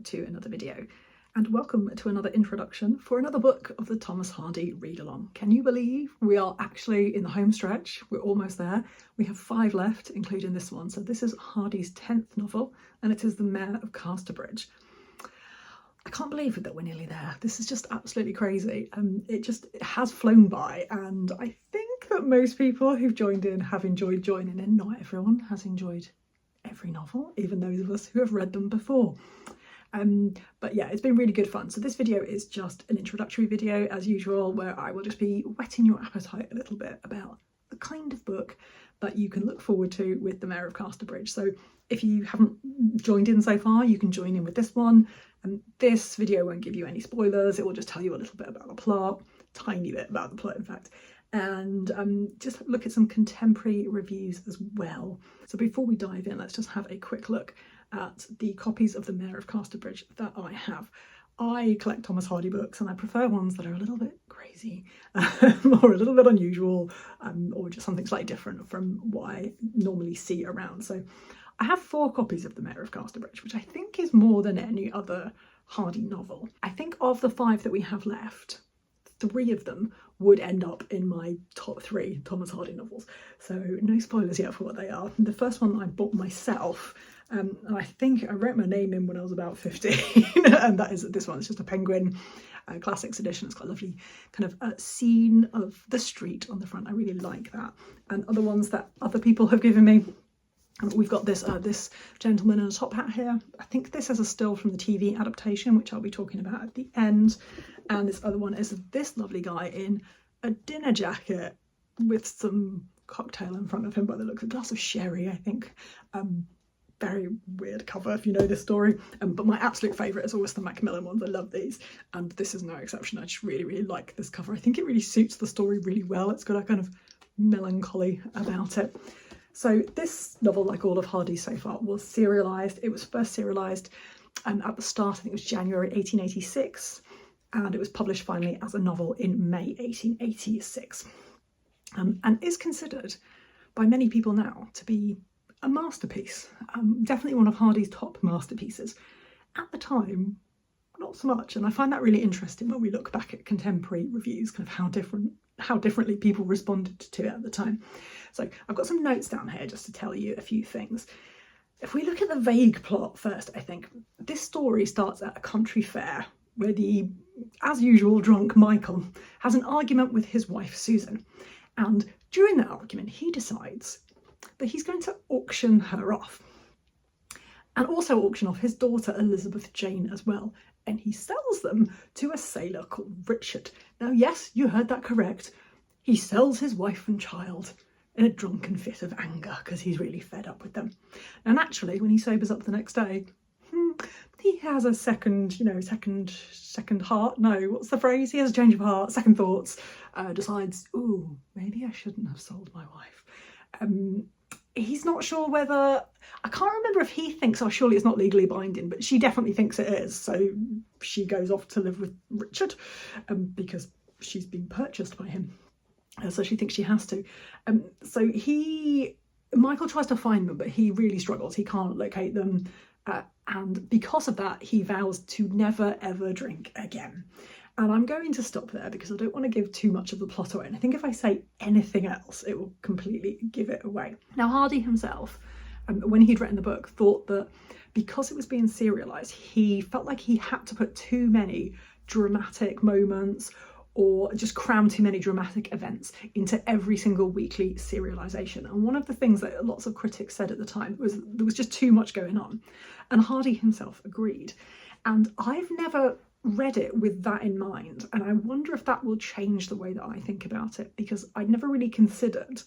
to another video, and welcome to another introduction for another book of the Thomas Hardy Readalong. Can you believe we are actually in the home stretch? We're almost there. We have 5 left, including this one. So this is Hardy's 10th novel, and it is The Mayor of Casterbridge. I can't believe that we're nearly there. This is just absolutely crazy. It has flown by, and I think that most people who've joined in have enjoyed joining in. Not everyone has enjoyed every novel, even those of us who have read them before. But yeah, it's been really good fun. So this video is just an introductory video as usual, where I will just be whetting your appetite a little bit about the kind of book that you can look forward to with The Mayor of Casterbridge. So if you haven't joined in so far, you can join in with this one. And this video won't give you any spoilers. It will just tell you a little bit about the plot, tiny bit about the plot in fact, and just look at some contemporary reviews as well. So before we dive in, let's just have a quick look at the copies of The Mayor of Casterbridge that I have. I collect Thomas Hardy books, and I prefer ones that are a little bit crazy or a little bit unusual, or just something slightly different from what I normally see around. So I have 4 copies of The Mayor of Casterbridge, which I think is more than any other Hardy novel. I think of the 5 that we have left, 3 of them would end up in my top 3 Thomas Hardy novels. So no spoilers yet for what they are. The first one I bought myself, and I think I wrote my name in when I was about 15, and that is this one. It's just a Penguin Classics edition. It's got a lovely kind of scene of the street on the front. I really like that. And other ones that other people have given me, we've got this this gentleman in a top hat here. I think this is a still from the TV adaptation, which I'll be talking about at the end. And this other one is this lovely guy in a dinner jacket with some cocktail in front of him by the looks, a glass of sherry, I think. Very weird cover if you know this story, but my absolute favourite is always the Macmillan ones. I love these, and this is no exception. I just really like this cover. I think it really suits the story really well. It's got a kind of melancholy about it. So this novel, like all of Hardy's so far, was serialised. It was first serialised at the start, I think it was January 1886, and it was published finally as a novel in May 1886, and is considered by many people now to be a masterpiece, definitely one of Hardy's top masterpieces. At the time, not so much, and I find that really interesting when we look back at contemporary reviews, kind of how differently people responded to it at the time. So I've got some notes down here just to tell you a few things. If we look at the vague plot first, I think this story starts at a country fair where the, as usual, drunk Michael has an argument with his wife Susan, and during that argument he decides that he's going to auction her off, and also auction off his daughter Elizabeth Jane as well, and he sells them to a sailor called Richard. Now yes, you heard that correct, he sells his wife and child in a drunken fit of anger because he's really fed up with them. And actually when he sobers up the next day, he has a second heart, no, what's the phrase, he has a change of heart, second thoughts, decides, ooh, maybe I shouldn't have sold my wife. He's not sure whether, I can't remember if he thinks, oh surely it's not legally binding, but she definitely thinks it is, so she goes off to live with Richard because she's been purchased by him, so she thinks she has to. So Michael tries to find them, but he really struggles, he can't locate them, and because of that he vows to never ever drink again. And I'm going to stop there because I don't want to give too much of the plot away, and I think if I say anything else it will completely give it away. Now Hardy himself, when he'd written the book, thought that because it was being serialised he felt like he had to put too many dramatic moments or just cram too many dramatic events into every single weekly serialisation. And one of the things that lots of critics said at the time was there was just too much going on, and Hardy himself agreed. And I've never read it with that in mind, and I wonder if that will change the way that I think about it, because I'd never really considered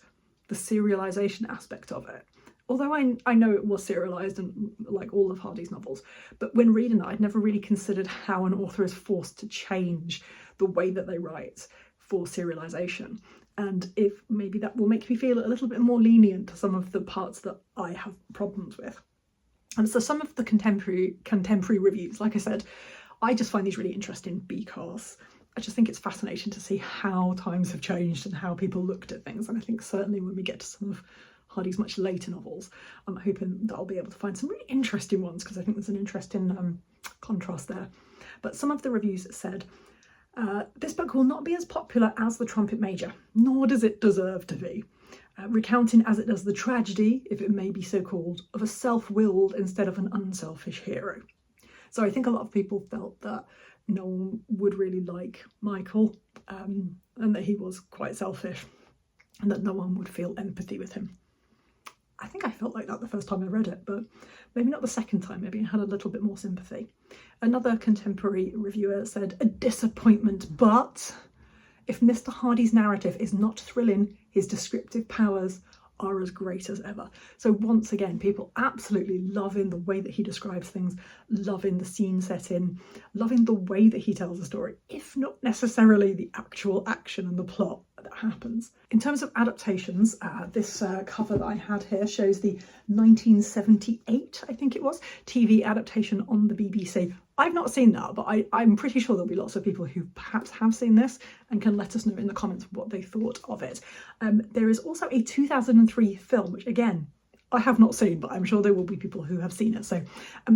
the serialisation aspect of it. Although I know it was serialised, and like all of Hardy's novels, but when reading it I'd never really considered how an author is forced to change the way that they write for serialisation, and if maybe that will make me feel a little bit more lenient to some of the parts that I have problems with. And so some of the contemporary reviews, like I said, I just find these really interesting because I just think it's fascinating to see how times have changed and how people looked at things. And I think certainly when we get to some of Hardy's much later novels. I'm hoping that I'll be able to find some really interesting ones, because I think there's an interesting contrast there. But some of the reviews said, this book will not be as popular as The Trumpet-Major, nor does it deserve to be. Recounting as it does the tragedy, if it may be so called, of a self-willed instead of an unselfish hero. So I think a lot of people felt that no one would really like Michael, and that he was quite selfish, and that no one would feel empathy with him. I think I felt like that the first time I read it, but maybe not the second time. Maybe I had a little bit more sympathy. Another contemporary reviewer said, a disappointment, but if Mr. Hardy's narrative is not thrilling, his descriptive powers are as great as ever. So once again, people absolutely loving the way that he describes things, loving the scene setting, loving the way that he tells a story, if not necessarily the actual action and the plot that happens. In terms of adaptations, this cover that I had here shows the 1978, I think it was, TV adaptation on the BBC. I've not seen that, but I'm pretty sure there'll be lots of people who perhaps have seen this and can let us know in the comments what they thought of it. There is also a 2003 film, which again, I have not seen, but I'm sure there will be people who have seen it. So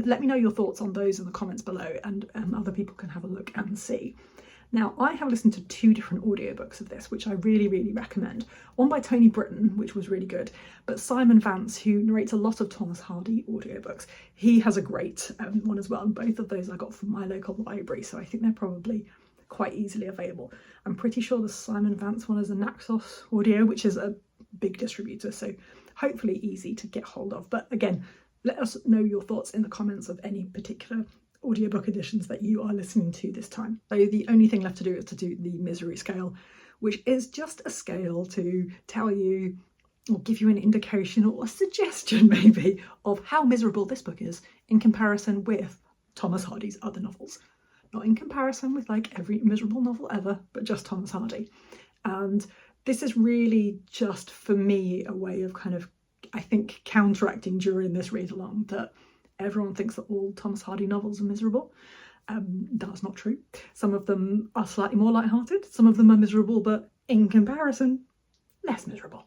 let me know your thoughts on those in the comments below, and other people can have a look and see. Now, I have listened to 2 different audiobooks of this, which I really, really recommend. One by Tony Britton, which was really good, but Simon Vance, who narrates a lot of Thomas Hardy audiobooks, he has a great one as well, and both of those I got from my local library, so I think they're probably quite easily available. I'm pretty sure the Simon Vance one is a Naxos audio, which is a big distributor, so hopefully easy to get hold of. But again, let us know your thoughts in the comments of any particular audiobook editions that you are listening to this time. So the only thing left to do is to do the misery scale, which is just a scale to tell you or give you an indication or a suggestion maybe of how miserable this book is in comparison with Thomas Hardy's other novels. Not in comparison with like every miserable novel ever, but just Thomas Hardy. And this is really just for me a way of kind of, I think, counteracting during this read along that everyone thinks that all Thomas Hardy novels are miserable. That's not true. Some of them are slightly more lighthearted, some of them are miserable, but in comparison, less miserable.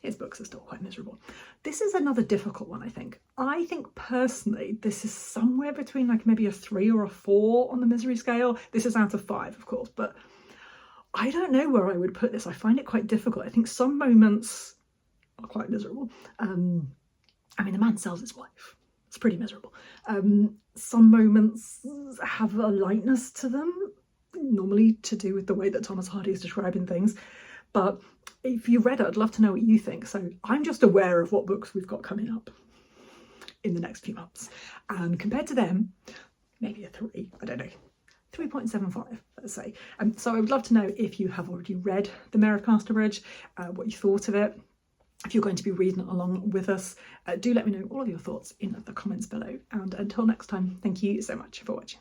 His books are still quite miserable. This is another difficult one, I think. I think personally, this is somewhere between like maybe a 3 or a 4 on the misery scale. This is out of 5, of course, but I don't know where I would put this. I find it quite difficult. I think some moments are quite miserable. I mean, the man sells his wife. It's pretty miserable. Some moments have a lightness to them, normally to do with the way that Thomas Hardy is describing things. But if you read it, I'd love to know what you think. So I'm just aware of what books we've got coming up in the next few months. And compared to them, maybe a 3, I don't know, 3.75, let's say. So I would love to know if you have already read The Mayor of Casterbridge, what you thought of it. If you're going to be reading along with us, do let me know all of your thoughts in the comments below. And until next time, thank you so much for watching.